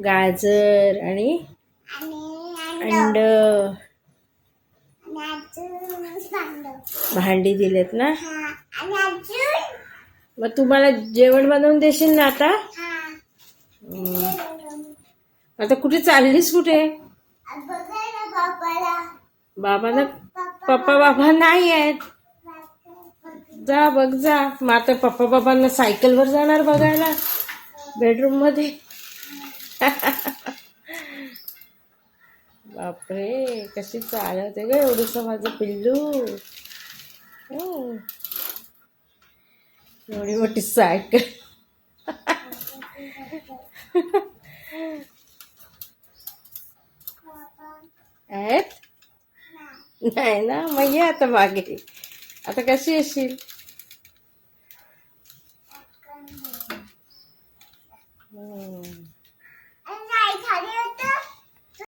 गाजर आणि अंड भांडी दिलेत ना. मग तुम्हाला जेवण बनवून देशील ना आता. आता कुठे चाललीस कुठे. बाबाला पप्पा बाबा नाही आहेत. जा बघ जा. मग आता पप्पा बाबांना सायकलवर जाणार बघायला बेडरूम मध्ये. बापरे कशी चालवते ग एवढंस माझं पिल्लू. एवढी मोठी सायकल. आहेत नाही ना. मग ये आता मागे. आता कशी येशील.